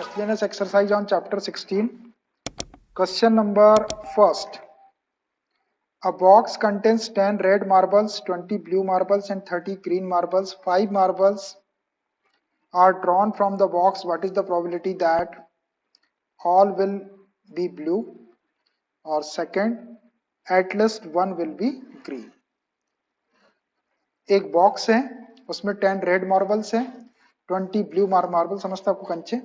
miscellaneous exercise on chapter 16. Question number first. A box contains 10 red marbles, 20 blue marbles and 30 green marbles. 5 marbles are drawn from the box. What is the probability that all will be blue? Or second, at least one will be green. एक box है, उसमें 10 red marbles है, 20 blue marble, समझता आपको कंचे,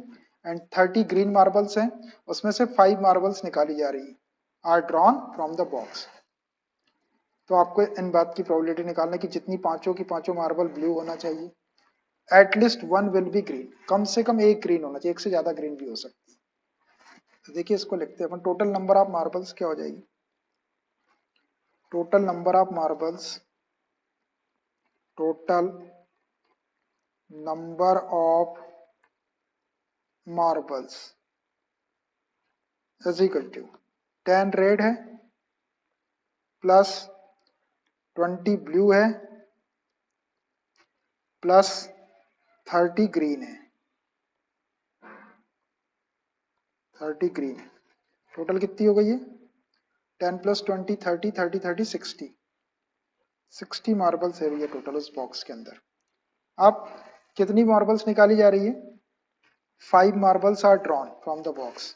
and 30 green marbles हैं, उसमें से 5 मार्बल्स निकाली जा रही है, are drawn from the box. तो आपको इन बात की प्रोबेबिलिटी निकालना कि जितनी पांचों की पांचों मार्बल ब्लू होना चाहिए, at least one will be green, कम से कम एक ग्रीन होना चाहिए, एक से ज्यादा ग्रीन भी हो सकती है। तो देखिए इसको लिखते हैं अपन, टोटल नंबर ऑफ मार्बल्स क्या हो जाएगी, total number of marbles, total number of marbles is equal to 10 red है प्लस 20 ब्लू है प्लस 30 ग्रीन है, 30 ग्रीन है। टोटल कितनी हो गई है, 10 प्लस 20 30 30 30 60, 60 मार्बल्स है भैया टोटल उस बॉक्स के अंदर। अब कितनी मार्बल्स निकाली जा रही है, 5 marbles are drawn from the box,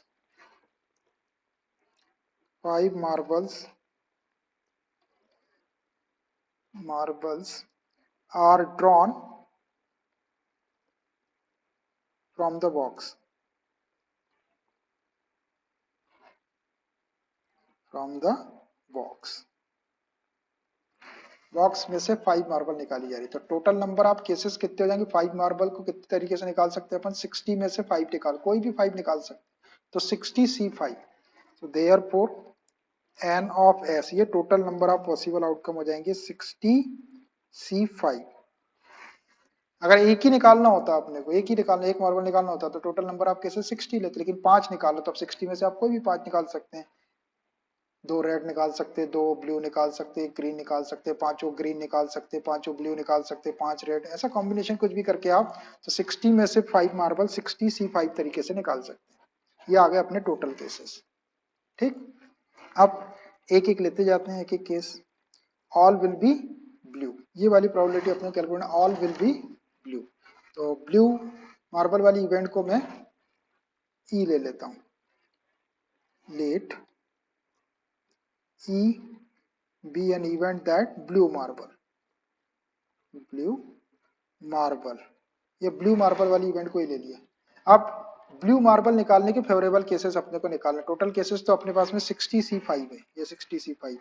5 marbles are drawn from the box, from the box, box में से 5 मार्बल निकाली जा रही है। तो टोटल नंबर ऑफ केसेस कितने हो जाएंगे, 5 मार्बल को कितने तरीके से निकाल सकते हैं अपन, 60 में से 5 निकाल, कोई भी 5 निकाल सकते, तो 60C5, तो देयरफॉर n ऑफ s, ये total number of possible outcome हो जाएंगे 60C5। अगर एक ही निकालना होता अपने को, एक ही निकालना, एक मार्बल निकालना होता तो टोटल नंबर आप कैसे 60 लेते, लेकिन 5 निकालो तो अब 60 में से आप कोई भी 5 निकाल सकते हैं, 2 रेड निकाल सकते, 2 ब्लू निकाल सकते, ग्रीन निकाल सकते, पांचों ग्रीन निकाल सकते, पांचों ब्लू निकाल सकते, 5 रेड, ऐसा कॉम्बिनेशन कुछ भी करके आप तो 60 में से 5 मार्बल 60C5 तरीके से निकाल सकते हैं। ये आ गए अपने टोटल केसेस। ठीक, अब एक एक लेते जाते हैं, एक एक case. All will be blue, ये वाली प्रोबेबिलिटी अपने calculate, all will be blue. तो ब्लू मार्बल वाली इवेंट को मैं ई ले लेता हूं, let E be an event that blue marble, ये ब्लू मार्बल वाली इवेंट को ही ले लिया। अब ब्लू मार्बल निकालने के फेवरेबल केसेस अपने को निकालना, टोटल केसेस तो अपने पास में 60C5 है, ये 60C5।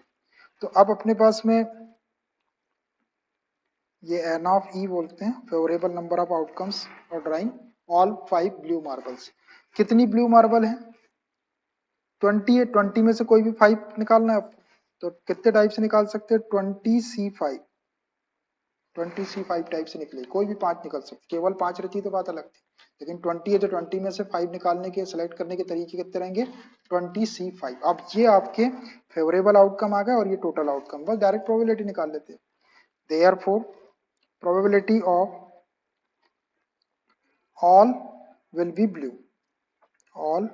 तो अब अपने पास में ये n ऑफ e बोलते हैं, फेवरेबल नंबर ऑफ आउटकम्स और ड्राइंग ऑल 5 ब्लू मार्बल्स। कितनी ब्लू मार्बल है, 20 है, 20 में से कोई भी 5 निकालना है आपको, तो कितने टाइप से निकाल सकते हैं, 20C5, 20C5 टाइप से निकले, कोई भी 5 निकल सकते, केवल 5 रहती तो बात अलग थी, लेकिन 20 है तो 20 में से 5 निकालने के, सिलेक्ट करने के तरीके कितने रहेंगे, 20C5। अब ये आपके फेवरेबल आउटकम आ गए और ये टोटल आउटकम, बस डायरेक्ट प्रोबेबिलिटी निकाल लेते हैं। Therefore probability of all will be blue, all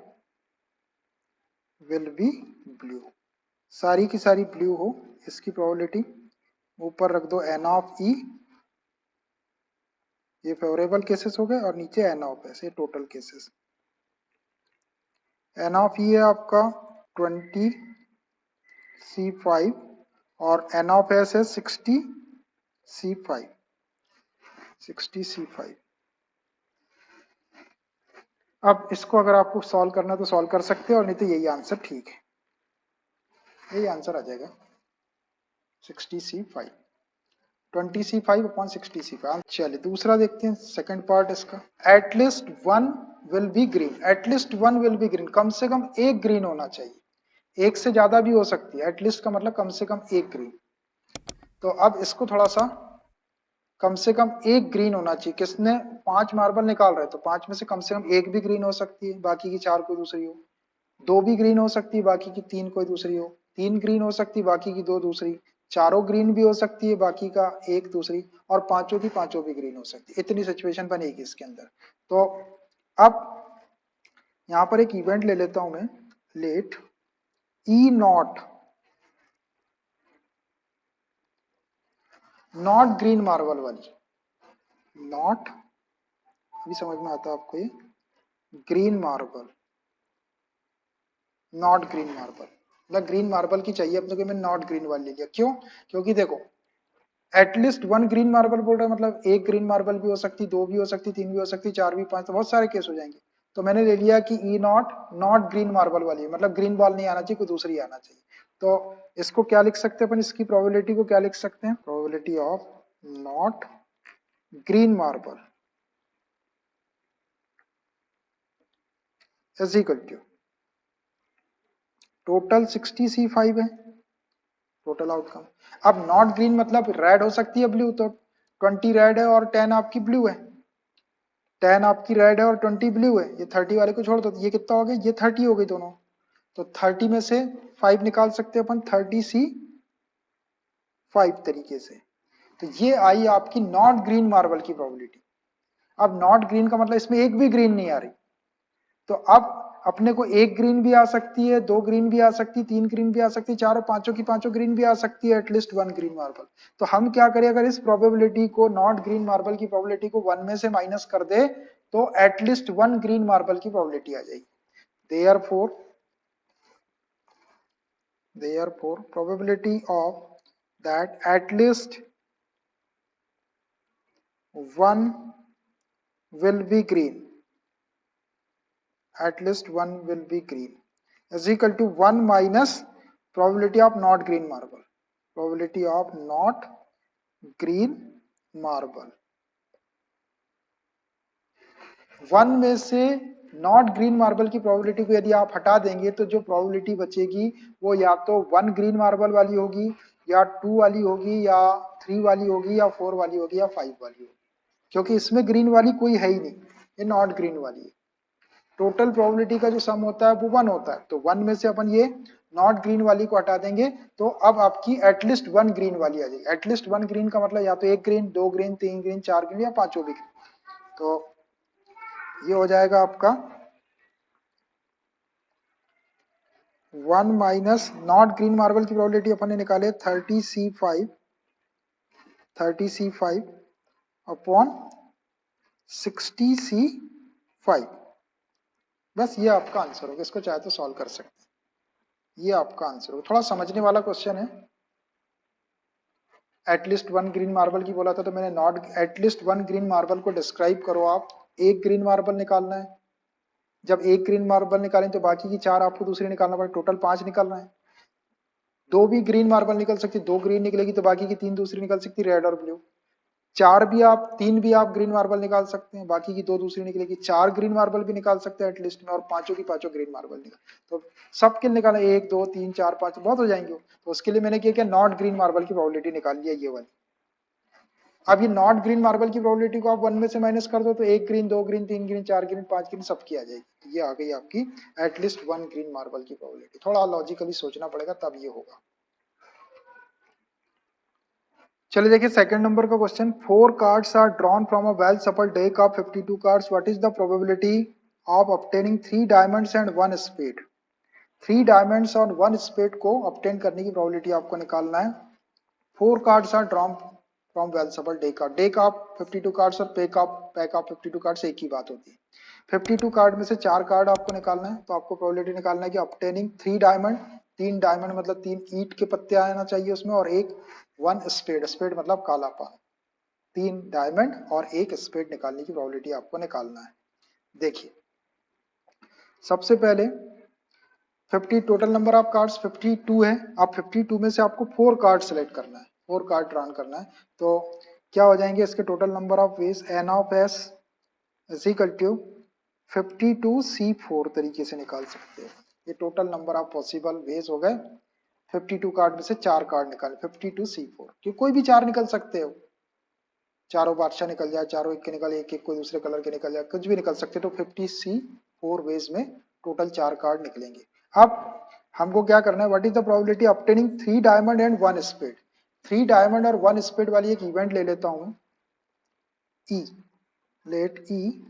will be blue, सारी की सारी ब्लू हो, इसकी प्रोबेबिलिटी ऊपर रख दो n ऑफ e, ये फेवरेबल केसेस हो गए, और नीचे n ऑफ s, ये total cases. n of e है आपका 20C5 और n ऑफ s है 60C5, 60C5। अब इसको अगर आपको सॉल्व करना है तो सॉल्व कर सकते हैं, और नहीं तो यही आंसर ठीक है, यही आंसर आ जाएगा 60C5, 20C5 अपॉन 60C5। चलिए दूसरा देखते हैं, सेकंड पार्ट इसका, at least one will be green, at least one will be green, कम से कम एक ग्रीन होना चाहिए, एक से ज्यादा भी हो सकती है, एटलीस्ट का मतलब कम से कम एक ग्रीन। तो अब इसको थोड़ा सा, कम से कम एक ग्रीन होना चाहिए, किसने 5 मार्बल निकाल रहे, तो 5 में से कम एक भी ग्रीन हो सकती है, बाकी की 4 कोई दूसरी हो, 2 भी ग्रीन हो सकती है, बाकी की 3 कोई दूसरी हो, 3 ग्रीन हो सकती है, बाकी की 2 दूसरी, चारों ग्रीन भी हो सकती है, बाकी का एक दूसरी, और पांचों की पांचों भी ग्रीन हो सकती है। इतनी सिचुएशन बनेगी इसके अंदर। तो अब यहां पर एक इवेंट ले लेता हूं मैं, let E not green marble वाली, नॉट, अभी समझ में आता है आपको ये, green marble, not green marble, मतलब ग्रीन मार्बल की चाहिए अपने को, मैं नॉट ग्रीन वाली ले लिया। क्यों? क्योंकि देखो एटलीस्ट वन ग्रीन मार्बल बोल रहा है, मतलब एक ग्रीन मार्बल भी हो सकती, दो भी हो सकती, तीन भी हो सकती, चार भी, पांच, तो बहुत सारे केस हो जाएंगे। तो मैंने ले लिया कि ई नॉट ग्रीन मार्बल वाली है, मतलब ग्रीन बॉल नहीं आना चाहिए, कोई दूसरी आना चाहिए। तो इसको क्या लिख सकते हैं अपन, इसकी प्रोबेबिलिटी को क्या लिख सकते हैं, probability of not green marble is equal to total 60C5 है टोटल आउटकम। अब नॉट ग्रीन मतलब रेड हो सकती है ब्लू, तो 20 रेड है और 10 आपकी ब्लू है, 10 आपकी रेड है और 20 ब्लू है, ये 30 वाले को छोड़ दो, ये कितना हो गया, ये 30 हो गई दोनों। तो 30 में से 5 निकाल सकते हैं अपन, 30C5 तरीके से। तो ये आई आपकी नॉट ग्रीन मार्बल की प्रोबेबिलिटी। अब नॉट ग्रीन का मतलब इसमें एक भी ग्रीन नहीं आ रही, तो अब अपने को एक ग्रीन भी आ सकती है, दो ग्रीन भी आ सकती है, तीन ग्रीन भी आ सकती है, चारों पांचों की पांचों ग्रीन भी आ सकती है, एटलीस्ट वन ग्रीन मार्बल। तो हम क्या करें, अगर इस प्रोबेबिलिटी को, नॉट ग्रीन मार्बल की प्रोबेबिलिटी को वन में से माइनस कर दे, तो एटलीस्ट वन ग्रीन मार्बल की प्रोबेबिलिटी आ जाएगी। therefore probability of that at least one will be green, at least one will be green is equal to 1 minus probability of not green marble, probability of not green marble। 1 में से not green marble की probability को यदि आप हटा देंगे, तो जो प्रोबेबिलिटी बचेगी वो या तो 1 ग्रीन मार्बल वाली होगी, या 2 वाली होगी, या 3 वाली होगी, या 4 वाली होगी, या 5 वाली होगी, क्योंकि इसमें ग्रीन वाली कोई है ही नहीं, ये नॉट ग्रीन वाली है। टोटल प्रोबेबिलिटी का जो सम होता है वो 1 होता है, तो 1 में से अपन ये नॉट ग्रीन वाली को हटा देंगे, तो अब आपकी एटलीस्ट वन ग्रीन वाली आ जाएगी। एटलीस्ट वन ग्रीन का मतलब या तो एक ग्रीन, दो ग्रीन, तीन ग्रीन, चार ग्रीन, या पांचों भी ग्रीन। तो ये हो जाएगा आपका 1 माइनस नॉट ग्रीन मार्बल की प्रोबेबिलिटी अपन ने निकाले 30C5 अपॉन 60C5। बस ये आपका आंसर होगा, इसको चाहे तो सॉल्व कर सकते हैं, ये आपका आंसर होगा। थोड़ा समझने वाला क्वेश्चन है। एटलीस्ट वन ग्रीन मार्बल की बोला था, तो मैंने not at least one green marble को डिस्क्राइब करो आप, एक ग्रीन मार्बल निकालना है। जब एक ग्रीन मार्बल निकालें तो बाकी की चार आपको दूसरी निकालना पड़ेगा, टोटल 5 निकलना है। दो भी ग्रीन मार्बल निकल सकती, दो ग्रीन निकलेगी तो बाकी की तीन दूसरी निकल सकती, रेड और ब्लू। चार भी आप, तीन भी आप ग्रीन मार्बल निकाल सकते हैं, बाकी की दो दूसरी निकलेगी। चार ग्रीन मार्बल भी निकाल सकते हैं एटलीस्ट में, और पांचों की पांचों ग्रीन मार्बल निकाल, तो सबके निकाला, एक दो तीन चार पांच, बहुत हो जाएंगे। तो उसके लिए मैंने क्या नॉट ग्रीन मार्बल की प्रोबेबिलिटी निकाल लिया, ये वाली। अब ये नॉट ग्रीन मार्बल की प्रोबेबिलिटी को आप वन में से माइनस कर दो, तो एक ग्रीन, दो ग्रीन, तीन ग्रीन, चार ग्रीन, पांच ग्रीन, सबकी आ जाएगी। ये आ गई आपकी एटलीस्ट वन ग्रीन मार्बल की प्रोबेबिलिटी। थोड़ा लॉजिकली सोचना पड़ेगा तब ये होगा। चलिए देखिए सेकंड नंबर का question, 4 cards are drawn from a well shuffled deck of 52 cards, what is the probability of obtaining 3 diamonds and 1 spade. 3 diamonds और 1 स्पेड को ऑब्टेन करने की प्रोबेबिलिटी आपको निकालना है। 4 cards are drawn from well shuffled deck of 52 cards और pack of 52 cards एक ही बात होती है। 52 कार्ड में से 4 कार्ड आपको निकालना है, तो आपको प्रोबेबिलिटी निकालना है कि ऑब्टेनिंग 3 डायमंड, 3 डायमंड मतलब 3 ईंट के पत्ते आना चाहिए उसमें, और एक 1 स्पेड, स्पेड मतलब काला पान। 3 डायमंड और एक स्पेड निकालने की प्रोबेबिलिटी आपको निकालना है। देखिए सबसे पहले 50 टोटल नंबर ऑफ कार्ड्स 52 है। अब 52 में से आपको 4 कार्ड सेलेक्ट करना है, 4 कार्ड ड्रॉन करना है। तो क्या हो जाएंगे इसके total number of ways, n of s is equal to 52C4 तरीके से निकाल सकते हैं। ये total number of possible ways हो गए। 52 कार्ड में से 4 कार्ड निकाले, 52C4 कि कोई भी 4 निकल सकते हो, चारों बादशाह निकल जाए, चारों एक के निकल, एक एक कोई दूसरे कलर के निकल जाए, कुछ भी निकल सकते। तो 50C4 वेज में टोटल 4 कार्ड निकलेंगे। अब हमको क्या करना है, what is the probability obtaining 3 diamond and 1 spade. 3 diamond और 1 स्पेड वाली एक इवेंट ले लेता हूं, E let E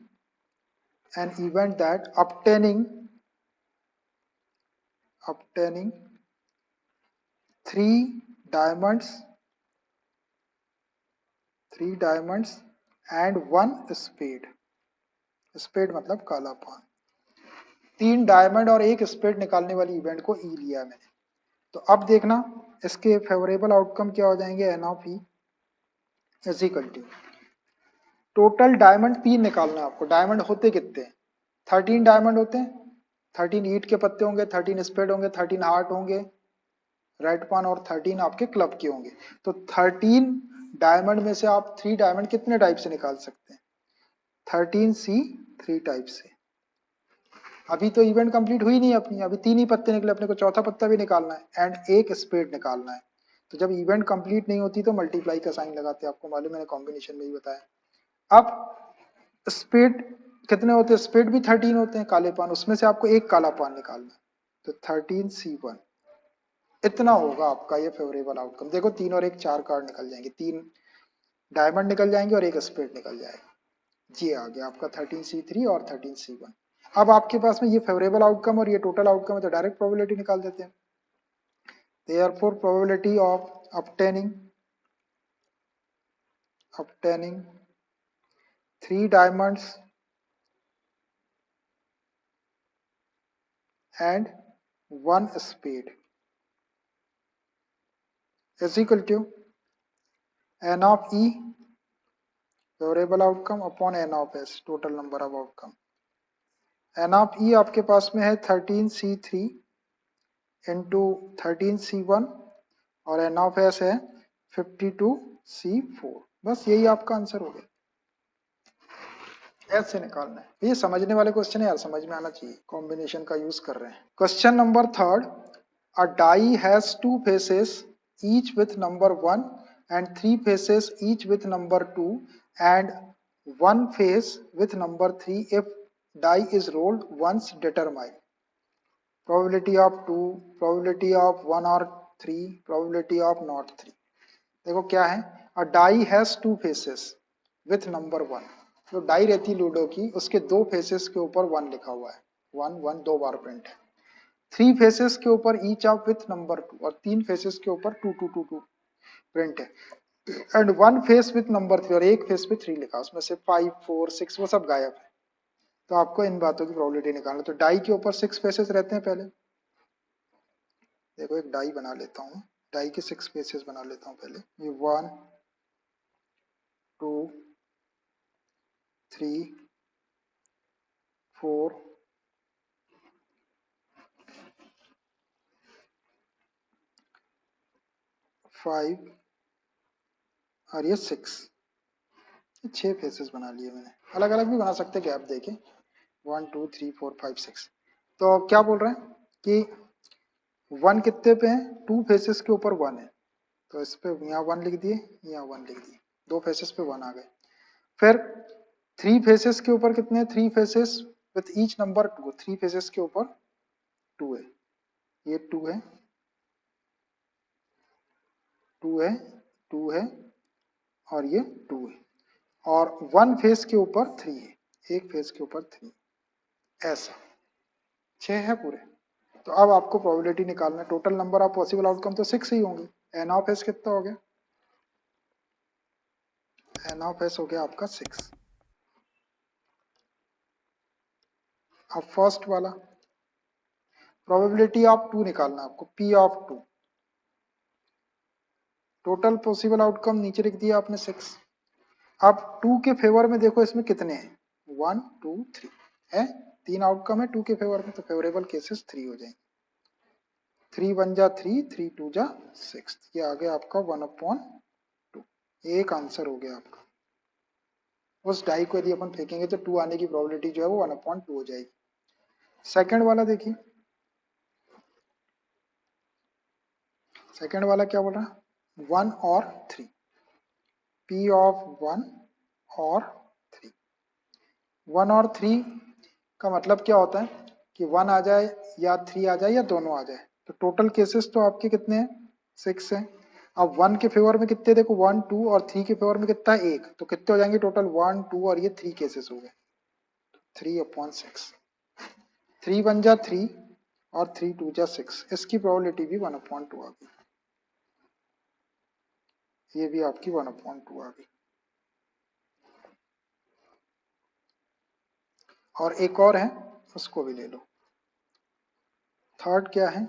an event that obtaining three diamonds and one spade. Spade मतलब काला पान। 3 डायमंड और 1 स्पेड निकालने वाली इवेंट को ई लिया मैंने। तो अब देखना इसके फेवरेबल आउटकम क्या हो जाएंगे, n of E is equal to total diamond 3 निकालना है आपको। डायमंड होते कितने हैं, 13 डायमंड होते हैं, 13 ईट के पत्ते होंगे, 13 स्पेड होंगे, 13 हार्ट होंगे रेड पान, और 13 आपके क्लब के होंगे। तो 13 डायमंड में से आप 3 डायमंड कितने टाइप से निकाल सकते हैं, 13C 3 टाइप से। अभी तो इवेंट कंप्लीट हुई नहीं अपनी, अभी 3 ही पत्ते निकले, अपने को चौथा पत्ता भी निकालना है एंड 1 स्पेड निकालना है। तो जब इवेंट कंप्लीट नहीं होती तो मल्टीप्लाई का साइन लगाते हैं, आपको मालूम, मैंने कॉम्बिनेशन में ही बताया। अब स्पेड कितने होते हैं, स्पेड भी 13 होते हैं काले पान, उसमें से आपको एक काला पान निकालना है। तो 13C1 इतना होगा आपका ये फेवरेबल आउटकम। देखो 3 और 1 4 कार्ड निकल जाएंगे, 3 डायमंड निकल जाएंगे और 1 स्पेड निकल जाएगा। जी आ गया आपका 13C3 और 13C1। अब आपके पास में ये फेवरेबल आउटकम और ये टोटल आउटकम है, तो डायरेक्ट प्रोबेबिलिटी निकाल देते हैं। Therefore probability of obtaining 3 diamonds and 1 spade is equal to n of E favorable outcome upon n of S total number of outcome। n of E आपके पास में है 13C3 इंटू 13C1 और n of S है 52C4। बस यही आपका answer हो गया। ऐसे निकालना है, ये समझने वाले क्वेश्चन है यार, समझ में आना चाहिए, कॉम्बिनेशन का यूज कर रहे हैं। Question number 3, a die has 2 faces each with number 1 and 3 faces each with number 2 and 1 face with number 3 if die is rolled once determine probability of 2, probability of 1 और 3, प्रोबेबिलिटी ऑफ नॉट 3। देखो क्या है, a die has 2 faces with number 1। जो die रहती ludo की, उसके 2 faces के ऊपर 1 लिखा हुआ है, 1 1 2 बार प्रिंट है। 3 फेसेस के ऊपर ईच ऑफ विथ नंबर 2 और 3 फेसेस के ऊपर 2 2 2 2 प्रिंट है। एंड 1 फेस विथ नंबर 3 और एक फेस पे 3 लिखा, उसमें से 5 4 6 वो सब गायब है। तो आपको इन बातों की प्रोबेबिलिटी निकालना। तो डाई के ऊपर 6 फेसेस रहते हैं। पहले देखो एक डाई बना लेता हूँ, डाई के 6 फेसेस बना लेता हूँ पहले। ये 1 2 3 4 5 और ये 6 फेसेस बना लिए मैंने। अलग अलग भी बना सकते, गैप देके 1 2 3 4 5 6। तो क्या बोल रहे हैं कि 1 कितने पे है, 2 फेसेस के ऊपर 1 है, तो इस पे यहाँ 1 लिख दिए, यहाँ 1 लिख दिए, 2 फेसेस पे 1 आ गए। फिर 3 फेसेस के ऊपर कितने, 3 faces with each number 2, 3 faces के ऊपर 2 है, ये 2 है, 2 है, 2 है और ये 2 है, और 1 फेस के ऊपर 3 है, एक फेस के ऊपर 3, ऐसा 6 है पूरे। तो अब आपको प्रोबेबिलिटी निकालना है। Total number of possible outcome तो 6 ही होंगे। एन ऑफ एस कितना हो गया, एन ऑफ एस हो गया आपका 6। अब फर्स्ट वाला प्रोबेबिलिटी ऑफ 2 निकालना है आपको, P of 2। Total possible outcome नीचे लिख दिया आपने 6। अब 2 के फेवर में देखो इसमें कितने हैं, 1 2 3 है, 3 आउटकम है 2 के फेवर में, तो फेवरेबल केसेस 3 हो जाएंगे। 3 1 जा 3, 3 2 जा 6, ये आ गया आपका 1/2। एक आंसर हो गया आपका। उस डाई को यदि अपन फेंकेंगे तो 2 आने की प्रोबेबिलिटी जो है वो 1/2 हो जाएगी। सेकंड वाला देखिए, सेकंड वाला क्या बोल रहा है, 1 और 3, पी ऑफ 1 और 3। 1 और 3 का मतलब क्या होता है कि 1 आ जाए या 3 आ जाए या दोनों आ जाए। तो टोटल केसेस तो आपके कितने हैं, 6 हैं। अब 1 के फेवर में कितने, देखो 1 2 और 3 के फेवर में कितना है 1, तो कितने हो जाएंगे टोटल, 1 2 और ये 3 केसेस हो गए। 3/6, 3 1 जा 3 और 3 2 जा 6, इसकी प्रोबेबिलिटी भी 1/2 आ गई, ये भी आपकी 1/2 आ गई। और एक और है, उसको भी ले लो। थर्ड क्या है,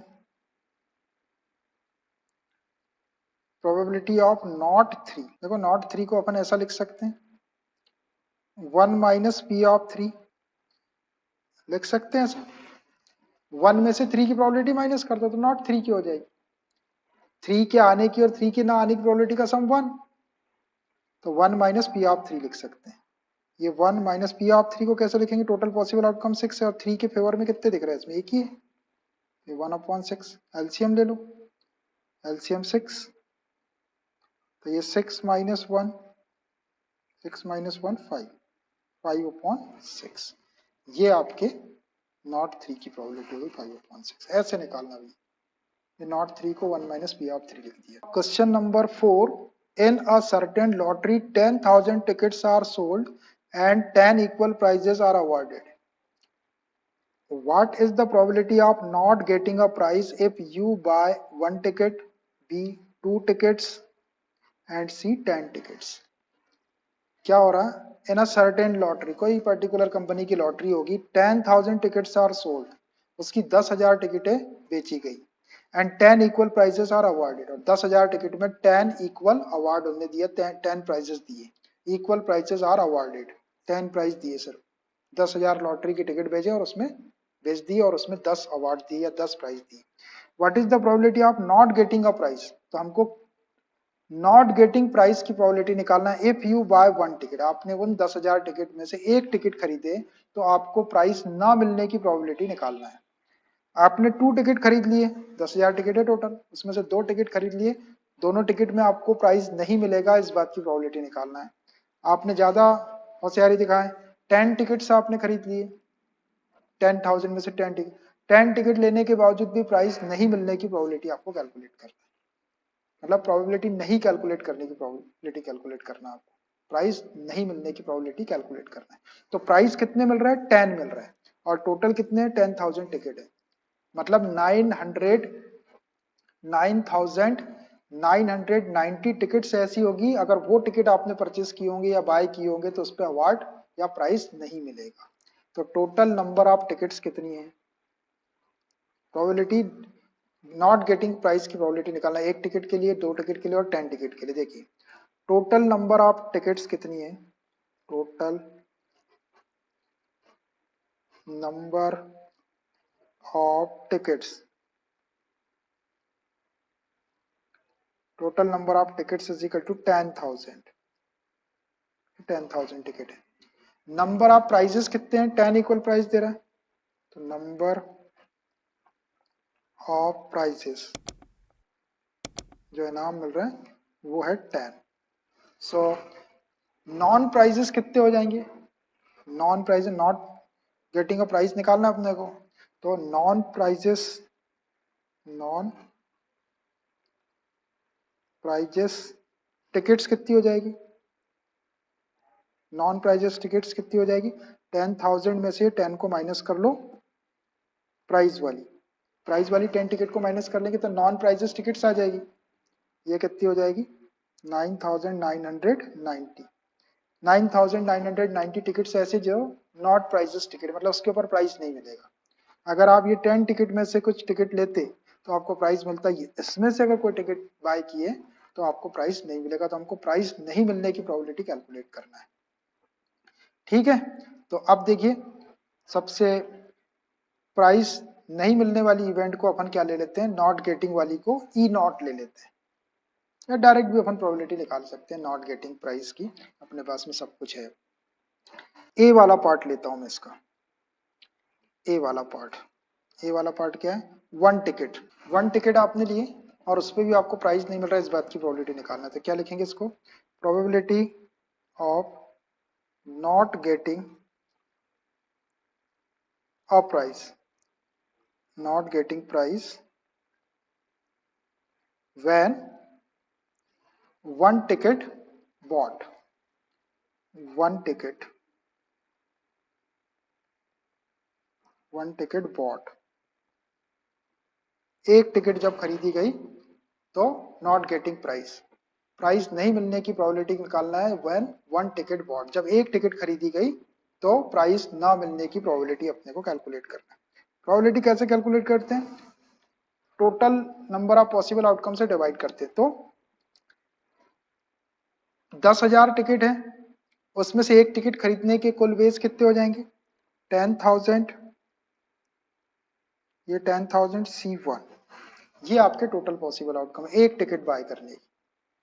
प्रोबेबिलिटी ऑफ नॉट 3। देखो नॉट 3 को अपन ऐसा लिख सकते हैं, 1 माइनस पी ऑफ 3 लिख सकते हैं ऐसा। 1 में से 3 की प्रोबेबिलिटी माइनस कर दो तो नॉट 3 की हो जाएगी। 3 के आने की और 3 के ना आने की प्रोबेबिलिटी का सम 1, तो 1 माइनस पी ऑफ 3 लिख सकते हैं। ये 1 माइनस पी ऑफ 3 को कैसे लिखेंगे, टोटल पॉसिबल आउटकम 6 है और 3 के फेवर में कितने दिख रहे हैं, इसमें एक ही है, ये 1/6। एलसीएम ले लो, एलसीएम 6, तो ये 6 माइनस 1, 6 माइनस 1 5, 5/6। ये आपके नॉट 3 की प्रोबेबिलिटी होगी 5/6। ऐसे निकालना भी, ये नॉट 3 को 1 माइनस पी ऑफ 3 लिख दिया। Question number 4, in a certain lottery 10,000 tickets are sold and 10 equal prizes are awarded. What is the probability of not getting a prize if you buy 1 ticket, B 2 tickets and C 10 tickets? क्या हो रहा है, इन a certain lottery, कोई particular company की lottery होगी, 10,000 tickets are sold, उसकी 10,000 टिकटें बेची गई, and 10 equal prizes are awarded, और 10,000 टिकट में 10 इक्वल अवार्ड उन्होंने दिया, 10 प्राइजेस दिए, equal prizes are awarded, 10 prize दिए सर। 10,000 लॉटरी की टिकट भेजे और उसमें बेच दिए और उसमें 10 अवार्ड दिए या 10 प्राइज दिए। What is the probability of not getting a prize, तो हमको नॉट गेटिंग प्राइस की प्रोबेबिलिटी निकालना है। इफ यू बाय 1 टिकट, आपने उन 10,000 टिकट में से एक टिकट खरीदे तो आपको प्राइस ना मिलने की प्रोबेबिलिटी निकालना है। आपने 2 टिकट खरीद लिए, 10,000 टिकट है टोटल, उसमें से 2 टिकट खरीद लिए, दोनों टिकट में आपको प्राइस नहीं मिलेगा, इस बात की प्रोबेबिलिटी निकालना है। आपने ज्यादा होशियारी दिखाए, 10 टिकट्स आपने खरीद लिए, 10,000 में से 10 टिकट, 10 टिकट लेने के बावजूद भी प्राइस नहीं मिलने की प्रोबेबिलिटी आपको कैलकुलेट करना है। मतलब प्रोबेबिलिटी नहीं कैलकुलेट करने की प्रोबेबिलिटी कैलकुलेट करना, आपको प्राइस नहीं मिलने की प्रोबेबिलिटी कैलकुलेट करना है। तो प्राइस कितने मिल रहा है, 10 मिल रहा है, और टोटल कितने हैं, 10,000 टिकट है, मतलब 9,990 टिकट्स ऐसी होगी, अगर वो टिकट आपने परचेस की होंगी या बाय किए होंगे तो उस पर अवार्ड या प्राइस नहीं मिलेगा। तो टोटल नंबर ऑफ टिकट्स कितनी है, प्रोबेबिलिटी नॉट गेटिंग प्राइस की प्रोबेबिलिटी निकालना, एक टिकट के लिए, 2 टिकट के लिए और 10 टिकट के लिए। देखिए टोटल नंबर ऑफ टिकट्स कितनी है, total number of tickets, total number of tickets is equal to 10,000, 10,000 ticket है। नंबर ऑफ प्राइजेस कितने हैं, 10 इक्वल प्राइस दे रहा है, तो नंबर ऑफ प्राइजेस जो इनाम मिल रहा है वो है 10। सो नॉन प्राइजेस कितने हो जाएंगे, non prize, not getting a prize निकालना अपने को, तो non prizes, non prizes tickets कितनी हो जाएगी, नॉन प्राइजेस टिकट्स कितनी हो जाएगी, 10,000 में से 10 को माइनस कर लो, प्राइस वाली, प्राइस वाली 10 टिकट को माइनस कर लेंगे तो नॉन प्राइजेस टिकट्स आ जाएगी, ये कितनी हो जाएगी, 9,990, 9,990 टिकट्स ऐसे जो नॉट प्राइजेस टिकट, मतलब उसके ऊपर प्राइस नहीं मिलेगा। अगर आप ये 10 टिकट में से कुछ टिकट लेते तो आपको प्राइस मिलता है, इसमें से अगर कोई टिकट बाय किए तो आपको प्राइस नहीं मिलेगा, तो हमको प्राइस नहीं मिलने की प्रोबेबिलिटी कैलकुलेट करना है। ठीक है, तो अब देखिए सबसे प्राइस नहीं मिलने वाली इवेंट को अपन क्या ले लेते हैं, नॉट गेटिंग वाली को ई नॉट ले लेते हैं, या डायरेक्ट भी अपन प्रोबेबिलिटी निकाल सकते हैं नॉट गेटिंग प्राइस की, अपने पास में सब कुछ है। ए वाला पार्ट लेता हूं मैं इसका, ए वाला पार्ट, ए वाला पार्ट क्या है, 1 टिकट, 1 टिकट आपने लिए और उस पर भी आपको प्राइस नहीं मिल रहा है, इस बात की प्रोबेबिलिटी निकालना है। तो क्या लिखेंगे इसको, probability of not getting a prize, not getting prize when 1 ticket bought, 1 ticket 1 ticket bought, एक टिकट जब खरीदी गई तो नॉट गेटिंग प्राइस, प्राइस नहीं मिलने की प्रोबेबिलिटी निकालना है व्हेन 1 टिकट बॉट, जब एक टिकट खरीदी गई तो प्राइस ना मिलने की प्रोबेबिलिटी अपने को कैलकुलेट करना है। प्रोबेबिलिटी कैसे कैलकुलेट करते हैं, total number of possible outcome से डिवाइड करते हैं। तो 10,000 टिकट है, उसमें से एक टिकट खरीदने के कुल वेज कितने हो जाएंगे 10,000, ये 10,000 C1, ये आपके टोटल पॉसिबल आउटकम है एक टिकट बाय करने की।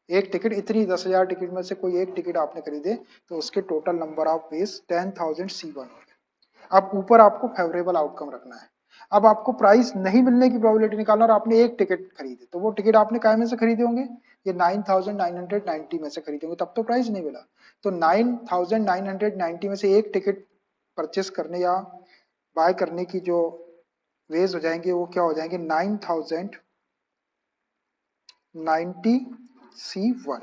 एक टिकट, इतनी 10,000 टिकट में से कोई एक टिकट आपने खरीदे तो उसके total number of veg 10,000 C1 हो गया। अब ऊपर आपको फेवरेबल आउटकम रखना है। अब आपको प्राइस नहीं मिलने की प्रोबेबिलिटी निकालना, और आपने एक टिकट खरीदे तो वो टिकट आपने काय में से खरीदे होंगे, ये 9,990 में से खरीदे होंगे, तब तो प्राइस नहीं मिला। तो 9,990 में से एक टिकट परचेस करने या बाय करने की जो वेज हो जाएंगे वो क्या हो जाएंगे 9,090 C1।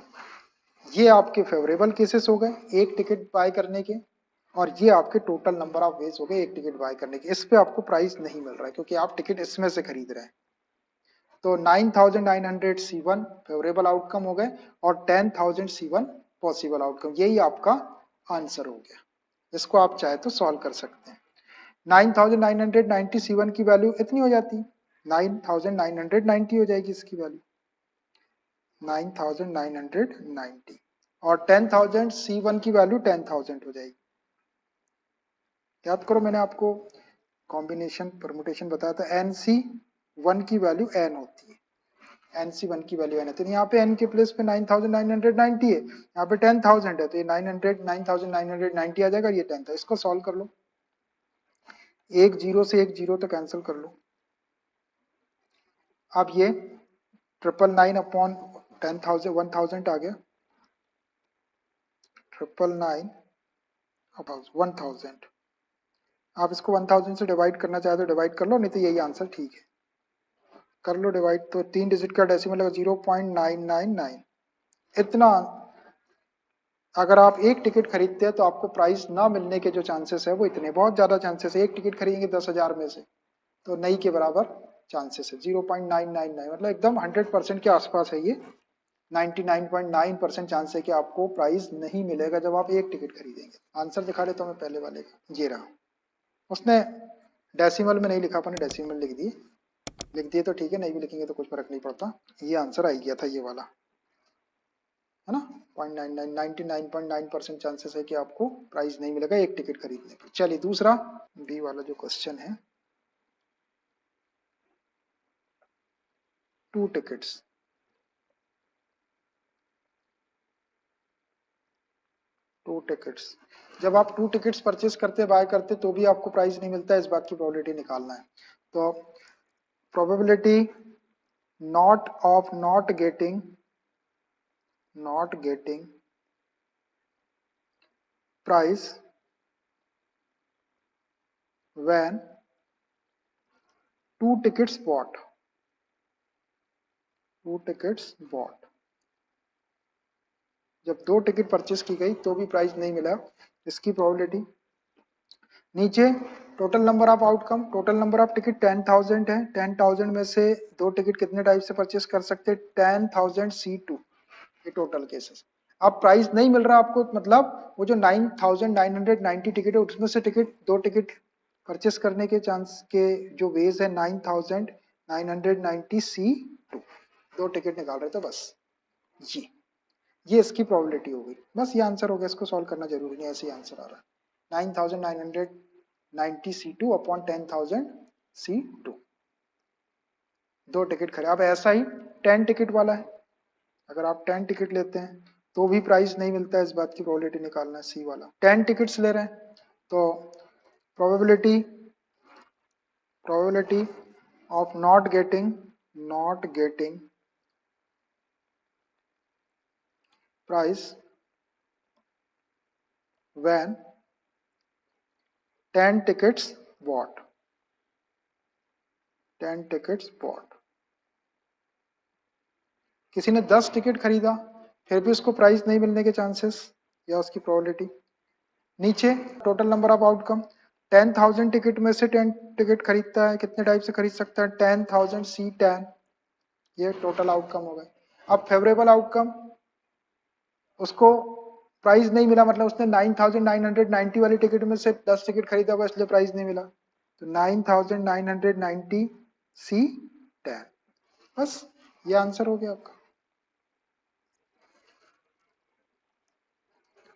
ये आपके फेवरेबल केसेस हो गए एक टिकट बाय करने के, और ये आपके टोटल नंबर ऑफ वेज हो गए एक टिकट बाय करने के। इस पे आपको प्राइस नहीं मिल रहा है क्योंकि आप टिकट इसमें से खरीद रहे हैं। तो 9,900 C1 फेवरेबल आउटकम हो गए और 10,000 C1 पॉसिबल आउटकम, यही आपका आंसर हो गया। इसको आप चाहे तो सॉल्व कर सकते हैं। 9,990 C1 की वैल्यू इतनी हो जाती है, 9,990 हो जाएगी इसकी वैल्यू 9,990, और 10,000 C1 की वैल्यू 10,000 हो जाएगी। याद करो मैंने आपको कॉम्बिनेशन परमुटेशन बताया था, NC1 की वैल्यू n होती है, NC1 की वैल्यू n है, तो यहाँ पे n के प्लेस पे 9,990 है, यहाँ पे 10,000 है, तो ये 9,990 आ जाएगा, ये 10 था। इसको सॉल्व कर लो, एक जीरो से एक जीरो तो कैंसिल कर लो। अब ये 999 अपॉन 10,000 1,000 आ गया, 999 अपॉन 1,000। आप इसको 1000 से डिवाइड करना चाहे तो डिवाइड कर लो, नहीं तो यही आंसर ठीक है, कर लो डिवाइड। तो 3 डिजिट का डेसिमल है 0.999। इतना अगर आप एक टिकट खरीदते हैं तो आपको प्राइस ना मिलने के जो चांसेस है वो इतने, बहुत ज्यादा चांसेस है। एक टिकट खरीदेंगे 10,000 में से तो नहीं के बराबर चांसेस है 0.999, मतलब एकदम 100% के आसपास है ये। 99.9% चांस है कि आपको प्राइस नहीं मिलेगा जब आप एक टिकट खरीदेंगे। आंसर दिखा देता हूँ मैं पहले वाले का, ये रहा। उसने डेसिमल में नहीं लिखा, अपने डेसिमल लिख दिए तो ठीक है, नहीं भी लिखेंगे तो कुछ फर्क नहीं पड़ता। ये आंसर आ गया था ये वाला, है ना। 99.9% चांसेस है कि आपको प्राइस नहीं मिलेगा एक टिकट खरीदने पर। चलिए दूसरा बी वाला जो क्वेश्चन है, 2 टिकट्स, टू टिकट्स, जब आप 2 टिकट्स परचेस करते बाय करते तो भी आपको प्राइस नहीं मिलता है, इस बात की प्रोबेबिलिटी निकालना है। तो probability not of not getting price when 2 tickets bought, 2 tickets bought, जब 2 टिकट परचेस की गई तो भी प्राइस नहीं मिला, इसकी प्रोबेबिलिटी। नीचे total number of outcome, total number of ticket 10,000 है, 10,000 में से 2 टिकट कितने टाइप से परचेस कर सकते हैं 10,000 C2, ये टोटल केसेस। अब प्राइस नहीं मिल रहा आपको, मतलब वो जो 9,990 टिकट है उसमें से दो टिकट परचेस करने के चांस के जो वेज है 9,990 C2, 2 टिकट निकाल रहे थे बस। ये इसकी प्रोबेबिलिटी हो गई, बस ये आंसर हो गया। इसको सॉल्व करना जरूरी नहीं, ऐसे ही आंसर आ रहा है 9,990 C2 अपॉन 10,000 C2, 2 टिकट खड़े। अब ऐसा ही 10 टिकट वाला है, अगर आप 10 टिकट लेते हैं तो भी प्राइस नहीं मिलता है, इस बात की प्रोबेबिलिटी निकालना है। सी वाला 10 टिकट्स ले रहे हैं तो probability of not getting prize when 10 tickets bought, 10 tickets bought। किसी ने 10 टिकट खरीदा फिर भी उसको प्राइस नहीं मिलने के चांसेस या उसकी प्रोबेबिलिटी। नीचे total number of outcome 10,000 ticket में से 10 टिकट खरीदता है, कितने टाइप से खरीद सकता है? 10,000 C10, ये टोटल आउटकम हो गए। अब फेवरेबल आउटकम, उसको प्राइस नहीं मिला, मतलब उसने 9,990 वाली टिकट में से 10 टिकट खरीदा होगा, इसलिए प्राइस नहीं मिला, तो 9,990 C10, बस ये आंसर हो गया आपका।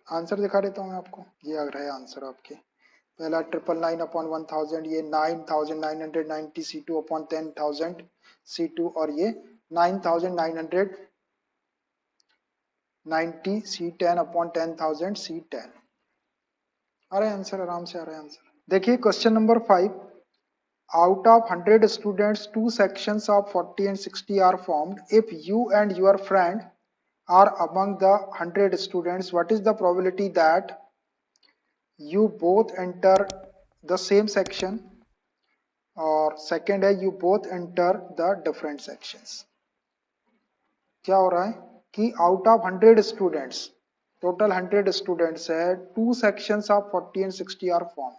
आंसर दिखा देता हूँ मैं आपको, ये आ रहा है आंसर आपके। पहला 999/1000, ये 9,990 C2 अपॉन 10,000 C2, और ये 9,990 C10 अपॉन 10,000 C10। आ रहा है आंसर, आराम से आ रहा है आंसर। देखिए question number 5, out of 100 students 2 sections of 40 and 60 are formed. If you and your friend are among the 100 students, what is the probability that you both enter the same section, और second है you both enter the different sections। क्या हो रहा है कि out of 100 students, total 100 students है, 2 sections of 40 and 60 are formed।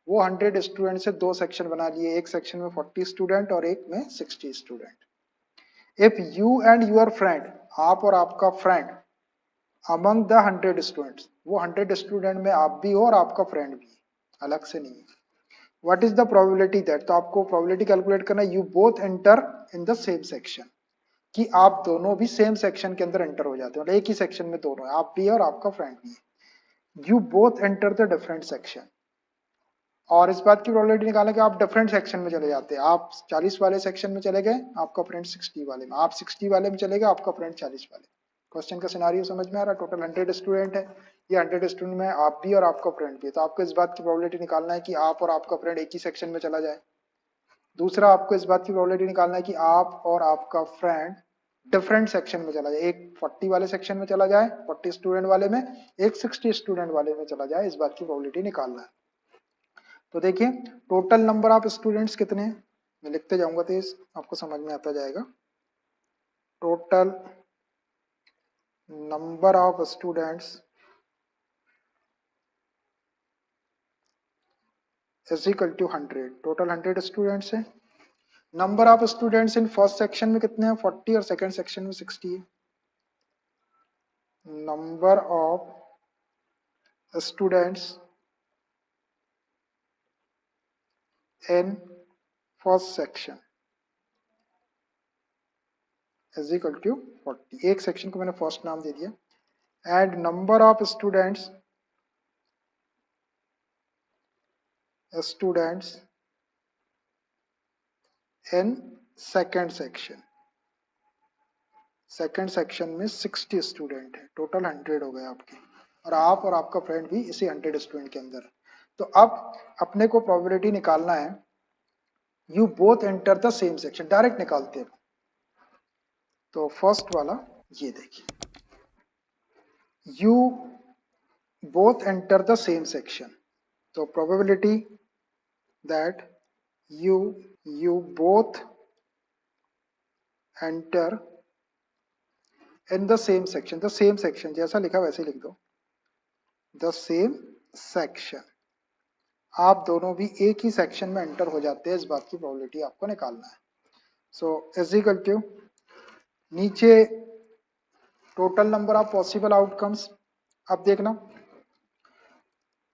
वो 100 student से 2 सेक्शन बना लिए, एक सेक्शन में 40 स्टूडेंट और एक में 60 student. If you and your friend, आप और आपका फ्रेंड, अमंग द 100 स्टूडेंट्स, वो 100 स्टूडेंट में आप भी हो और आपका फ्रेंड भी, अलग से नहीं है। What is the probability that, तो आपको प्रोबेबिलिटी कैलकुलेट करना है, you both enter in the same section, कि आप दोनों भी सेम सेक्शन के अंदर एंटर हो जाते हो, मतलब एक ही सेक्शन में दोनों है, आप भी है और आपका फ्रेंड भी है। You both enter the different section, और इस बात की प्रोबेबिलिटी निकालना कि आप डिफरेंट सेक्शन में चले जाते हैं। आप 40 वाले सेक्शन में चले गए, आपका फ्रेंड 60 वाले में, आप 60 वाले में चले गए, आपका फ्रेंड 40 वाले। क्वेश्चन का सिनारियो समझ में आ रहा है? टोटल 100 स्टूडेंट है, ये 100 स्टूडेंट में आप भी और आपका फ्रेंड भी है, तो आपको इस बात की प्रोबेबिलिटी निकालना है कि आप और आपका फ्रेंड एक ही सेक्शन में चला जाए। दूसरा, आपको इस बात की प्रोबेबिलिटी निकालना है कि आप और आपका फ्रेंड डिफरेंट सेक्शन में चला जाए, एक 40 वाले सेक्शन में चला जाए 40 स्टूडेंट वाले में, एक 60 स्टूडेंट वाले में चला जाए, इस बात की प्रोबेबिलिटी निकालना है। तो देखिए टोटल नंबर ऑफ स्टूडेंट्स कितने हैं, मैं लिखते जाऊंगा तो आपको समझ में आता जाएगा। Total number of students is equal to 100, total 100 students है। Number of students in first section में कितने हैं? 40, और सेकंड सेक्शन में 60 है। Number of students in first section is equal to 40, एक सेक्शन को मैंने फर्स्ट नाम दे दिया, and number of students in second section, second section में 60 स्टूडेंट है, टोटल 100 हो गए आपके, और आप और आपका फ्रेंड भी इसी 100 स्टूडेंट के अंदर। तो अब अपने को प्रोबेबिलिटी निकालना है, you both enter the same section, direct निकालते हैं। तो फर्स्ट वाला ये देखिए, you both enter the same section, तो probability that you both enter in the same section, the same section जैसा लिखा वैसे लिख दो, the same section, आप दोनों भी एक ही सेक्शन में एंटर हो जाते हैं, इस बात की प्रोबेबिलिटी आपको निकालना है। सो इज इक्वल टू, नीचे total number of possible outcomes, अब देखना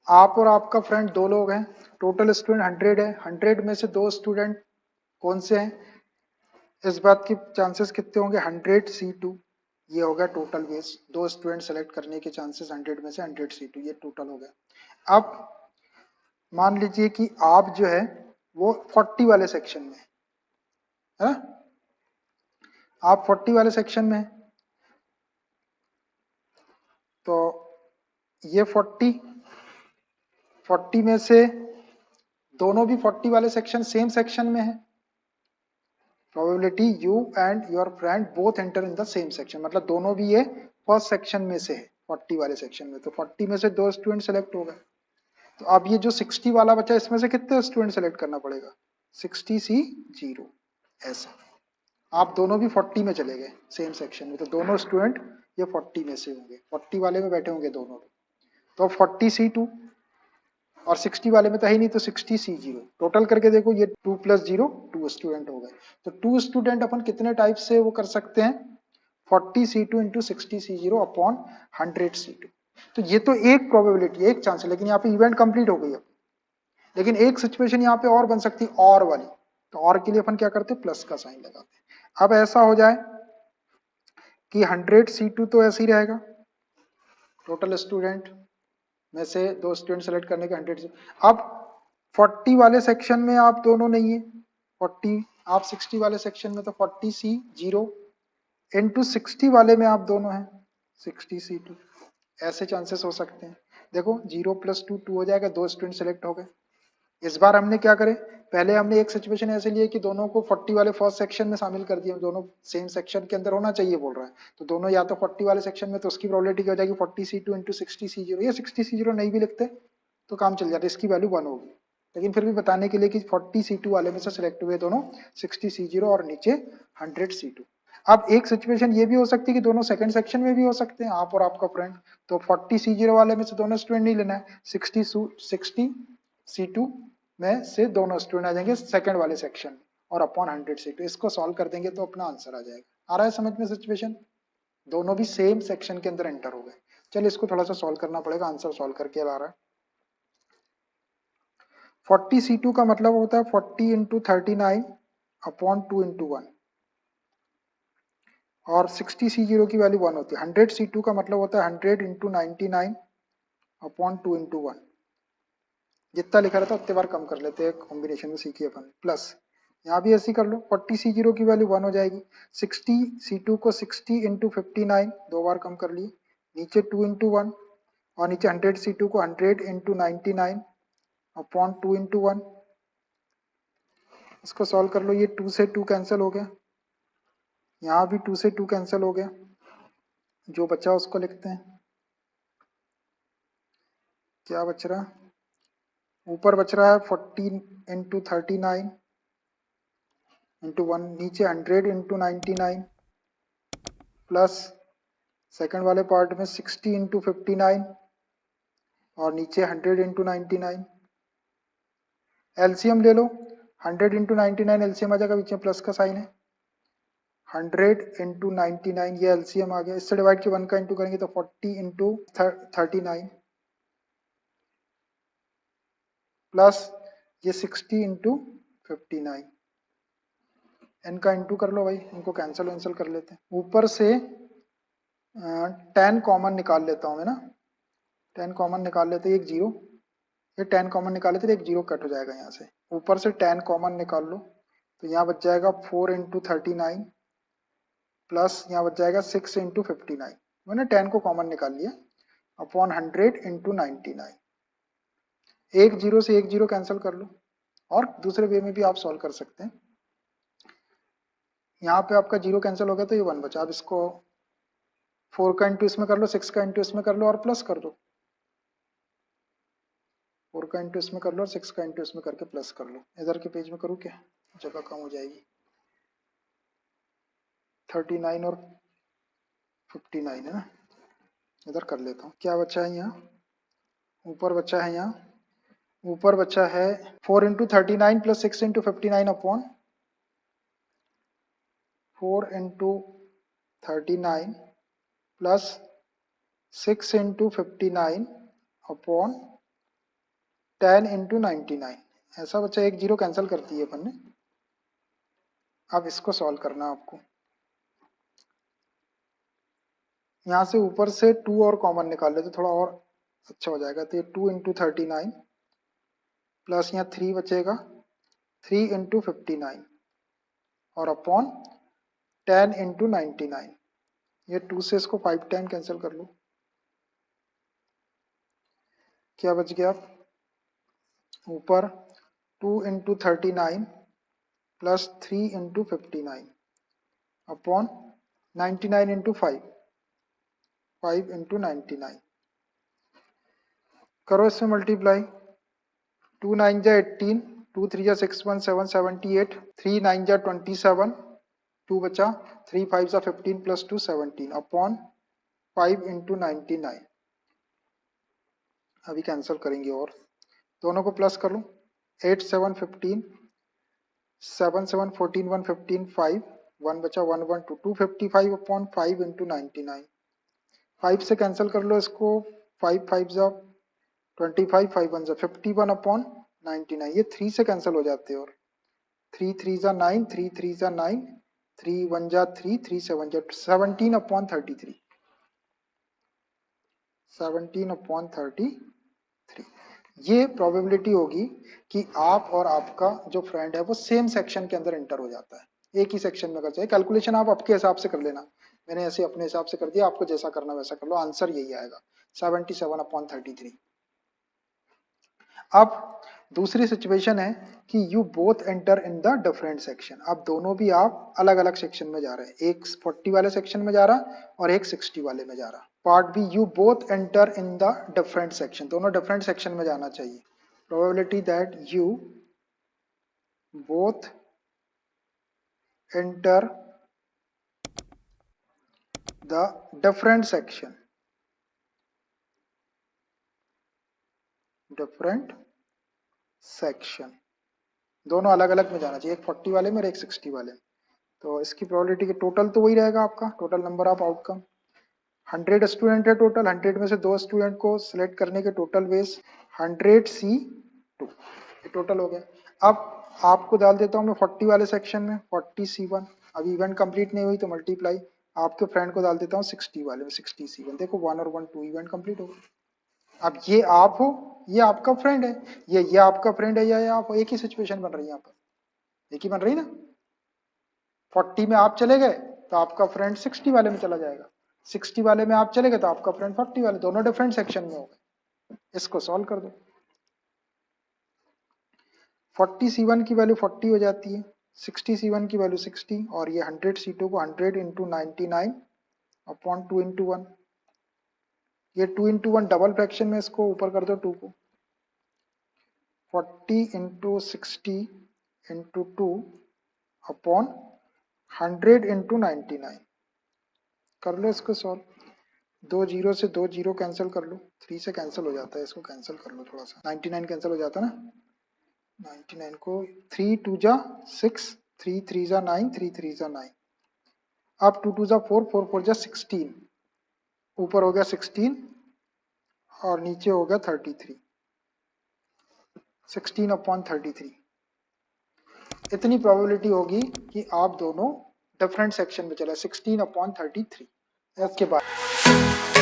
आप और आपका फ्रेंड दो लोग हैं, टोटल स्टूडेंट 100 है, 100 में से दो स्टूडेंट कौन से हैं, इस बात की चांसेस कितने होंगे? 100 C2, ये हो गया टोटल बेस, दो स्टूडेंट सेलेक्ट करने के चांसेस 100 में से 100 C2, ये टोटल हो गया। अब मान लीजिए कि आप जो है वो 40 वाले सेक्शन में है, आप 40 वाले सेक्शन में है, तो ये 40 में से दोनों भी 40 वाले सेक्शन सेम सेक्शन में है, probability you and your friend both enter in the same section, मतलब दोनों भी ये फर्स्ट सेक्शन में से है 40 वाले सेक्शन में, तो 40 में से दो स्टूडेंट सेलेक्ट हो गए। तो अब ये जो 60 वाला बचा, इसमें से कितने स्टूडेंट सेलेक्ट करना पड़ेगा? 60C0, ऐसा आप दोनों भी 40 में चले गए सेम सेक्शन में, तो दोनों स्टूडेंट ये 40 में से होंगे, 40 वाले में बैठे होंगे दोनों, तो 40C2 और 60 वाले में तो है ही नहीं, तो 60C0 टोटल करके देखो ये 2 + 0 2 स्टूडेंट हो गए। तो 2 स्टूडेंट अपन कितने टाइप से वो कर सकते हैं, 40C2 into 60C0 upon 100C2। तो ये तो एक प्रोबेबिलिटी, एक चांस है, लेकिन यहाँ पे इवेंट कंप्लीट हो गई है। लेकिन एक सिचुएशन यहाँ पे और बन सकती है, और वाली। तो और के लिए अपन क्या करते हैं, प्लस का साइन लगाते हैं। अब ऐसा हो जाए कि 100C2 तो ऐसे ही रहेगा, टोटल स्टूडेंट में से 2 स्टूडेंट सेलेक्ट करने के 100 से। अब 40 वाले सेक्शन में आप दोनों नहीं है, 40 आप 60 वाले सेक्शन में, तो 40C0 इंटू 60 वाले में आप दोनों हैं 60C2। ऐसे चांसेस हो सकते हैं। देखो 0 + 2 2 हो जाएगा, 2 स्टूडेंट सेलेक्ट हो गए। इस बार हमने क्या करे, पहले हमने एक सिचुएशन ऐसे लिए कि दोनों को 40 वाले फर्स्ट सेक्शन में शामिल कर दिया, दोनों सेम सेक्शन के अंदर होना चाहिए बोल रहा है, तो दोनों या तो 40 वाले सेक्शन में, तो उसकी प्रोबेबिलिटी क्या हो जाएगी 40C2 इंटू 60C0। या 60C0 नहीं भी लिखते तो काम चल जाता है, इसकी वैल्यू 1 होगी। लेकिन फिर भी बताने के लिए कि 40C2 वाले में से सिलेक्ट हुए दोनों 60C0 और नीचे 100C2। अब एक सिचुएशन ये भी हो सकती है कि दोनों सेकंड सेक्शन में भी हो सकते हैं, आप और आपका फ्रेंड। तो 40C0 वाले में से दोनों स्टूडेंट नहीं लेना है, 60C2 में से दोनों स्टूडेंट आ जाएंगे सेकंड वाले सेक्शन में, और अपॉन 100C2। इसको सॉल्व कर देंगे तो अपना आंसर आ जाएगा। आ रहा है समझ में सिचुएशन, दोनों भी सेम सेक्शन के अंदर एंटर हो गए। चलिए इसको थोड़ा सा सॉल्व करना पड़ेगा, आंसर सॉल्व करके आ रहा है। 40C2 का मतलब होता है 40 इंटू 39 अपॉन 2 इंटू 1, और 60C0 की वैल्यू 1 होती है। 100C2 का मतलब होता है 100 इंटू 99 अपॉन 2 इंटू 1। जितना लिखा रहता है उतने बार कम कर लेते हैं, कॉम्बिनेशन में सीखिए अपन। प्लस यहाँ भी ऐसे ही कर लो, 40C0 की वैल्यू 1 हो जाएगी, 60C2 को 60 इंटू 59 2 बार कम कर लिए, नीचे 2 इंटू 1, और नीचे 100C2 को 100 इंटू 99 अपॉन 2 इंटू 1। इसको सॉल्व कर लो, ये 2 से 2 कैंसिल हो गया, यहाँ भी 2 से 2 कैंसिल हो गया, जो बचा उसको लिखते हैं। क्या बच रहा, ऊपर बच रहा है 40 इंटू 39 इंटू 1, नीचे 100 इंटू 99 प्लस सेकंड वाले पार्ट में 60 इंटू 59 और नीचे 100 इंटू 99। एलसीएम ले लो, 100 इंटू 99 एलसीएम आ जाएगा, बीच में प्लस का साइन है। 100 इंटू 99 ये एलसीएम आ गया, इससे डिवाइड के 1 का इंटू करेंगे तो 40 इंटू 39 प्लस ये 60 इंटू 59। इनका इंटू कर लो भाई, इनको कैंसिल कर लेते हैं। ऊपर से 10 कॉमन निकाल लेता हूँ मैं ना, 10 कॉमन निकाल लेते हैं, एक जीरो, ये 10 कॉमन निकाले थे, एक जीरो कट हो जाएगा यहाँ से। ऊपर से 10 कॉमन निकाल लो, तो यहाँ बच जाएगा 4 इंटू 39 प्लस यहाँ बच जाएगा 6 इंटू 59। मैंने 10 को कॉमन निकाल लिया, अपॉन 100 इंटू 99। एक जीरो से एक जीरो कैंसिल कर लो, और दूसरे वे में भी आप सॉल्व कर सकते हैं। यहाँ पे आपका जीरो कैंसिल हो गया तो ये 1 बचा। अब इसको 4 का इंटू इसमें कर लो, 6 का इंटू इसमें कर लो और प्लस कर दो। 4 का इंटू इसमें कर लो और 6 का इंटू इसमें करके प्लस कर लो। इधर के पेज में करूँ क्या, जगह कम हो जाएगी। 39 और 59 है ना, इधर कर लेता हूँ। क्या बचा है यहाँ, ऊपर बचा है, यहाँ ऊपर बचा है 4 into 39 plus 6 into 59 upon 4 into 39 plus 6 into 59 upon 10 into 99। ऐसा बच्चा, एक जीरो कैंसिल करती है अपन ने। अब इसको सॉल्व करना आपको, यहाँ से ऊपर से 2 और कॉमन निकाल ले तो थोड़ा और अच्छा हो जाएगा। तो ये 2 इंटू 39 प्लस यहाँ 3 बचेगा, 3 इंटू 59 और अपॉन 10 इंटू 99। ये 2 से इसको 5 टाइम कैंसिल कर लो, क्या बच गया, ऊपर 2 into 39 plus 3 into 59 upon 99 into 5, 5 into 99। करो इसमें मल्टीप्लाई, 2 9 जा 18, 2 3 जा 6 1 7 78, 3 9 जा 27, 2 बचा, 3 5 जा 15 प्लस 2 17 अपॉन 5 इंटू 99। अभी कैंसिल करेंगे और, दोनों को प्लस कर लो, 8 7 15, 7 7 14 1 15 5, 1 बचा 1 1 2, 255 अपॉन 5 इंटू 99, 5 से कैंसिल कर लो इसको, 5 5 जा 25, 5 1 जा 51 अपॉन 99, ये 3 से कैंसिल हो जाते हैं, और 3 3 जा 9, 3 3 जा 9, 3 1 जा 3, 3 7 जा 17 अपॉन 33, 17 अपॉन 33। ये प्रोबेबिलिटी होगी कि आप और आपका जो फ्रेंड है वो सेम सेक्शन के अंदर एंटर हो जाता है, एक ही सेक्शन में कर जाए। कैलकुलेशन आप आपके हिसाब से कर लेना, मैंने ऐसे अपने हिसाब से कर दिया, आपको जैसा करना वैसा कर लो, आंसर यही आएगा 77 अपॉन 33। अब दूसरी सिचुएशन है कि you both enter in the different section, अब दोनों भी आप अलग अलग सेक्शन में जा रहे हैं, एक 40 वाले सेक्शन में जा रहा और एक 60 वाले में जा रहा। Part B, you both enter in the different section, दोनों डिफरेंट सेक्शन में जाना चाहिए। Probability that you both enter the different section, different section, दोनों अलग अलग में जाना चाहिए, एक 40 वाले में और एक 60 वाले में। तो इसकी प्रोबेबिलिटी की टोटल तो वही रहेगा आपका, total number of outcome. 100 student है टोटल, 100 में से 2 स्टूडेंट को सिलेक्ट करने के टोटल वेज 100C2, ये टोटल हो गया। अब आपको डाल देता हूँ मैं 40 वाले सेक्शन में 40C1, अब इवेंट कंप्लीट नहीं हुई तो मल्टीप्लाई, आपके फ्रेंड को डाल देता हूँ 60 वाले में 60C1, देखो 1 और 1 2 इवेंट कंप्लीट हो गया। अब ये आप हो, ये आपका फ्रेंड है, ये आपका फ्रेंड है, या ये आप, एक ही सिचुएशन बन रही है यहाँ पर, एक ही बन रही ना। 40 में आप चले गए तो आपका फ्रेंड 60 वाले में चला जाएगा, 60 वाले में आप चले गए तो आपका फ्रेंड 40 वाले, दोनों डिफरेंट सेक्शन में हो गए। इसको सॉल्व कर दो, 40C1 की वैल्यू 40 हो जाती है, 60C1 की वैल्यू 60, और ये 100C2 को 100 इंटू 99 अपॉन 2 इंटू 1, ये 2 इंटू 1 डबल फ्रैक्शन में, इसको ऊपर कर दो 2 को, 40 इंटू 60 इंटू 2 अपॉन 100 इंटू 99, कर लो इसको सॉल्व। 2 जीरो से 2 जीरो कैंसिल कर लो, 3 से कैंसिल हो जाता है, इसको कैंसिल कर लो थोड़ा सा, 99 कैंसिल हो जाता है ना, 99 को 3 2 जा 6, 3 3 जा 9, 3 3 जा 9, अब 2 2 जा 4, 4 4 जा 16, ऊपर हो गया 16 और नीचे हो गया 33, 16 अपॉन 33। इतनी प्रोबेबिलिटी होगी कि आप दोनों डिफरेंट सेक्शन में चले, 16 अपॉन 33। Okay bye.